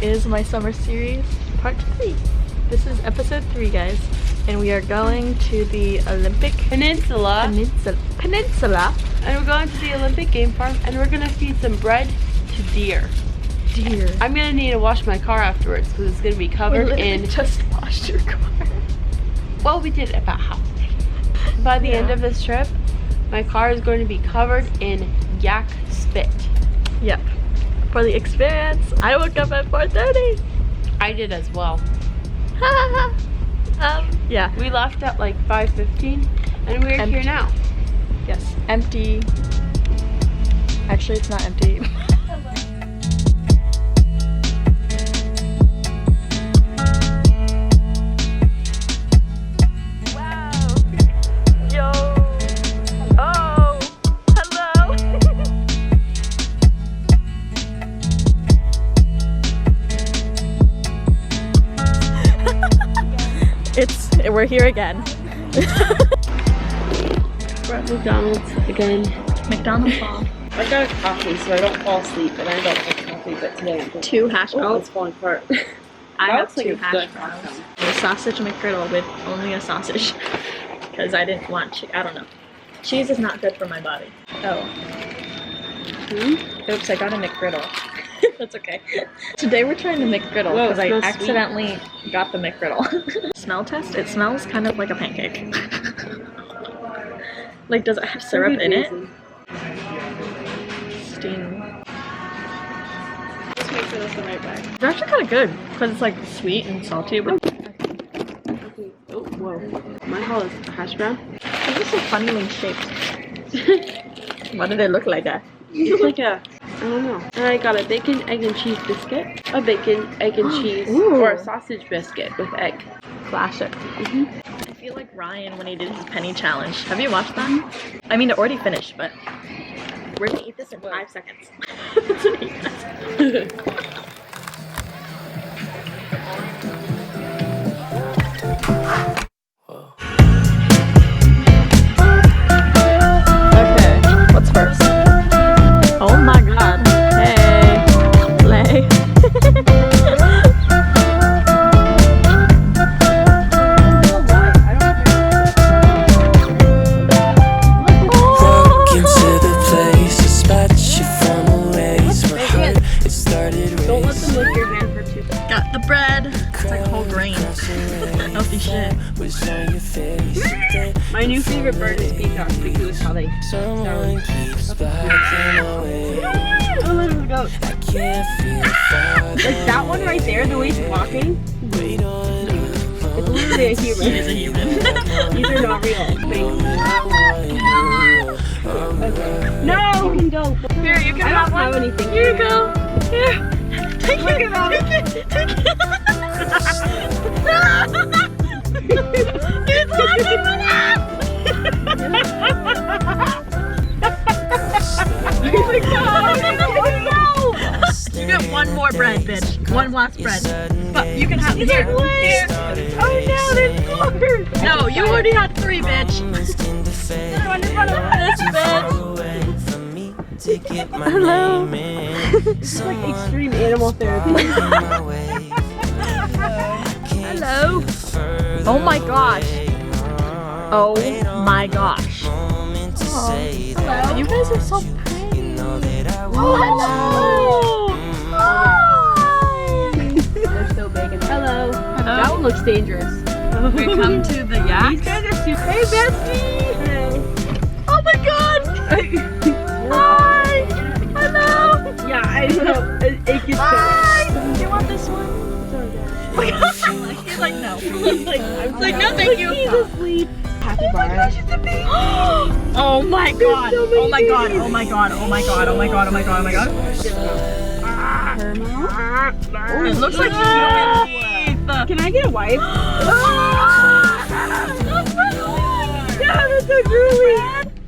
is my summer series part 3. This is episode 3, guys, and we are going to the Olympic Peninsula. And we're going to the Olympic game farm, and we're gonna feed some bread to deer. I'm gonna need to wash my car afterwards because it's gonna be covered in. Just washed your car. Well, we did about half. By the end of this trip, my car is going to be covered in yak spit. Yep. For the experience, I woke up at 4:30. I did as well. Yeah. We left at like 5:15, and we're here now. Yes, empty. Actually, it's not empty. We're here again. We're at McDonald's again. McDonald's fall. I got a coffee so I don't fall asleep, and I don't have coffee, but today I'm 2 hash browns. Oh, it's falling apart. I have 2 hash browns. A sausage McGriddle with only a sausage. Because I didn't want cheese. I don't know. Cheese is not good for my body. Oh. Oops, I got a McGriddle. That's okay. Today we're trying the McGriddle because I accidentally got the McGriddle. Smell test? It smells kind of like a pancake. Like, does it have syrup in it? Steam. Let's make sure that's the right bag. It's actually kind of good because it's like sweet and salty. But okay. Oh, whoa. My haul is a hash brown. These are so funnily shaped. Why do they look like that? It's like a, I don't know. And I got a bacon, egg, and cheese biscuit. A bacon, egg, and cheese. Ooh. Or a sausage biscuit with egg. Classic. I feel like Ryan when he did his penny challenge. Have you watched that? I mean, it already finished, but we're gonna eat this in 5 seconds. It's an 8 minutes. Okay, what's first? Oh my god. Hey, play. Got the bread. It's like whole grain. Healthy shit. My new favorite bird is peacocks because of how they sound. Oh, look at the goat. Like that one right there, the way he's walking. It's literally a human. He is a human. These are not real. No, you can go. Here, you can I have don't one. have anything. Here you go. Here. Take it. Take it. He's laughing at us. He's like, no. You get one more bread, bitch. One last bread. But you can have it here. Here. Oh no, there's more. No, you already had 3, bitch. This bitch. Hello. It's like extreme animal therapy. Hello. Oh my gosh. Oh my gosh. Oh, hello. You guys are so pretty. Oh, hello. Hi. They're so big. And hello. That one looks dangerous. We come to the yak. These guys are super. Hey, bestie. Hey. Oh my god. Hi. Hello. Yeah, I know. It gets Hi. You want this one? He's like, no. He's like, I'm like, no, thank you. He's asleep. Happy bar. Gosh, it's a baby. Oh my god. Oh my god. Oh my god. Oh my god. Oh my god. Oh my god. Oh my god. Her mouth. It looks like human teeth. Can I get a wipe? That's really Yeah, that's so girly.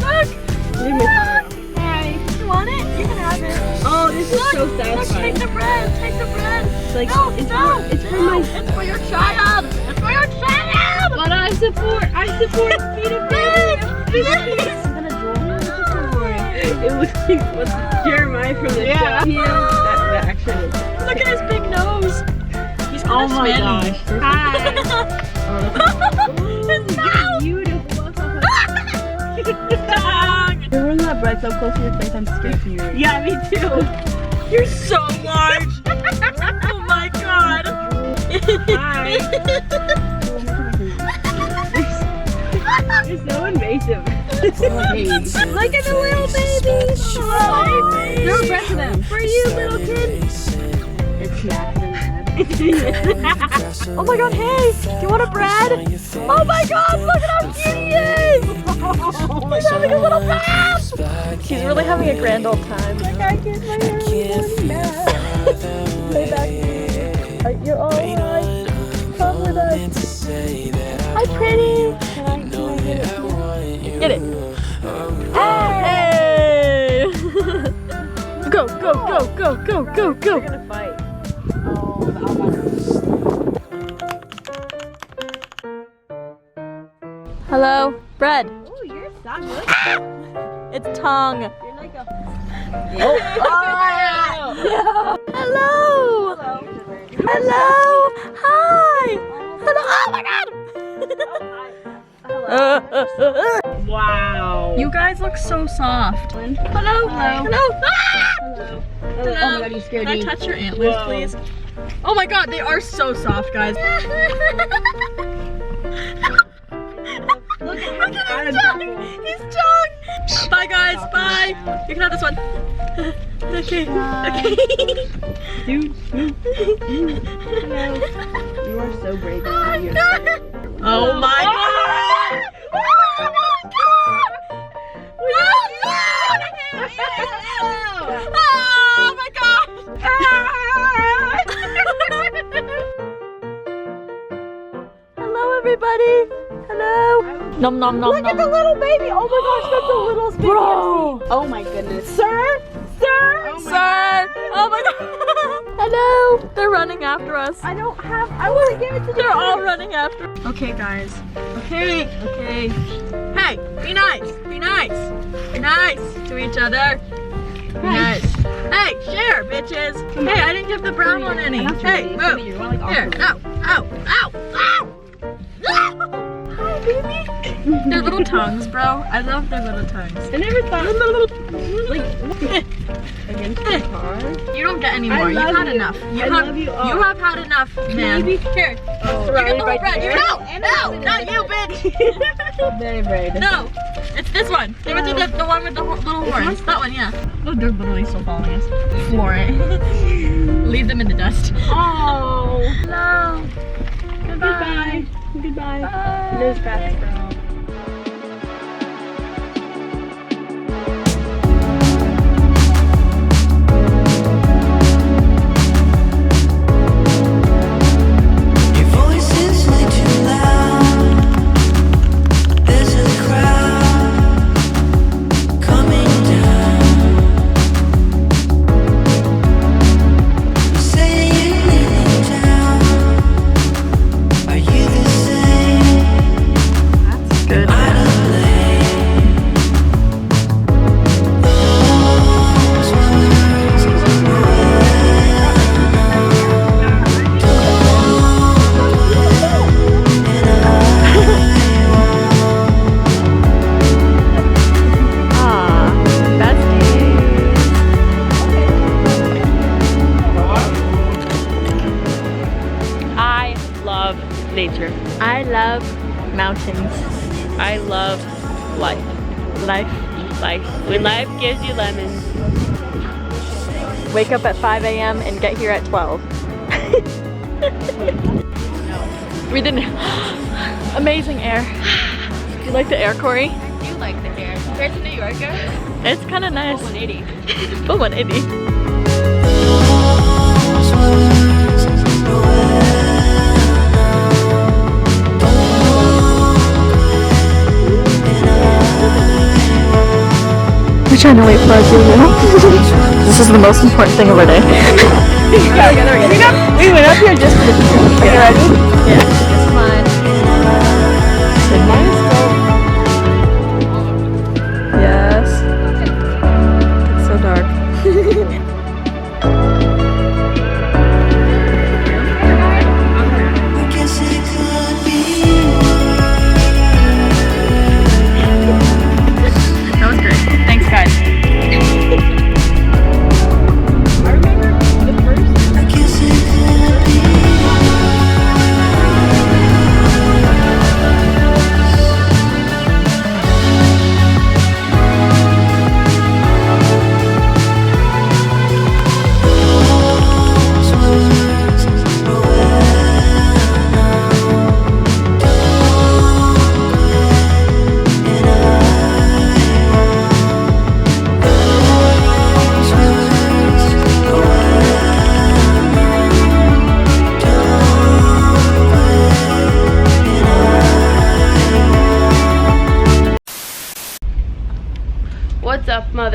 Look. Leave my phone. Hi. You want it? You can have it. Oh, this is so Look, satisfying. take the bread. Take the bread. Like, No, it's no. for, it's for my. It's for your child. It's for your child. But I support feeding babies. Please. I'm gonna draw it. It looks like what's Jeremiah from the show. Yeah. That actually is. Look at his big nose. Oh my gosh. Hi. His mouth. Beautiful. You're holding that bread so close to your face, I'm scared for you. Yeah, me too. You're so large. Oh my god. Hi. You're so invasive. Look at the little babies. Hi. Throw bread to them. For you, little kid. It's not Oh my god, hey, do you want a bread? Oh my god, look at how cute he is! He's having a little bath! He's really having a grand old time. I can't get my hair Lay back. You're all right. Come with us. Hi, pretty. Get it. Hey! Go, go, go, go, go, go, go. We're gonna fight. Hello, bread. Oh, you're so good. It's tongue. You're like a... Oh. Hello. Hello. Hi. Hello. Oh my god. Wow. You guys look so soft. Hello. Hello. Hello. Ah! Hello. Hello. Oh my god, you scared Can me. I touch your antlers, please? Oh my god, they are so soft, guys. Look at his tongue. His tongue. Bye, guys. Bye. You can have this one. Okay. Okay. Dude. Hello. You are so brave. Oh my god. Oh my god! Hello, everybody. Hello. Nom nom nom. Look at the little baby. Oh my gosh, that's the littlest baby I've seen. Oh my goodness. Sir, sir, sir. Oh my god. Hello. They're running after us. I want to give it to They're all running after. Okay, guys. Okay. Okay. Hey, be nice. Be nice. Be nice to each other. Be nice. Hey, share, bitches. Hey, I didn't give the brown one any. Hey, move. Here. Ow. Ow. Ow. Ow. Hi, baby. Their little tongues, bro. I love their little tongues. I never thought, like, against the car. You don't get any more. You've had enough. You have had enough, man. Maybe. Here. Oh, You get the whole bread. You no, not you, bitch. Very brave. No, it's this one. Give it to the one with the little horns. That one, yeah. Oh, they're literally still following us. Floor it. Leave them in the dust. Oh. Hello. Goodbye. Goodbye. Nose fast, bro. Nature. I love mountains. I love life. Life. When life gives you lemons. Wake up at 5 a.m. and get here at 12. We didn't. Amazing air. Do you like the air, Corey? I do like the air. Compared to New Yorker, it's kind of nice. 180. Full 180. We're trying to wait for our Google. This is the most important thing of our day. We went up here just for the picture. Are you ready? Yeah. It's fine. Yes. It's so dark.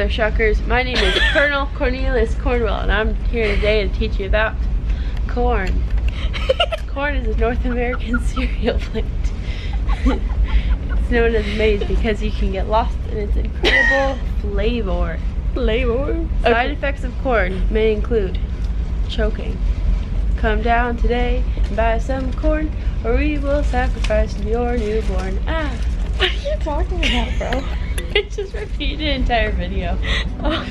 there, Shuckers. My name is Colonel Cornelius Cornwell, and I'm here today to teach you about corn. Corn is a North American cereal plant. It's known as maize because you can get lost in its incredible flavor. Side effects of corn may include choking. Come down today and buy some corn, or we will sacrifice your newborn. Ah! What are you talking about, bro? It just repeated the entire video. Oh.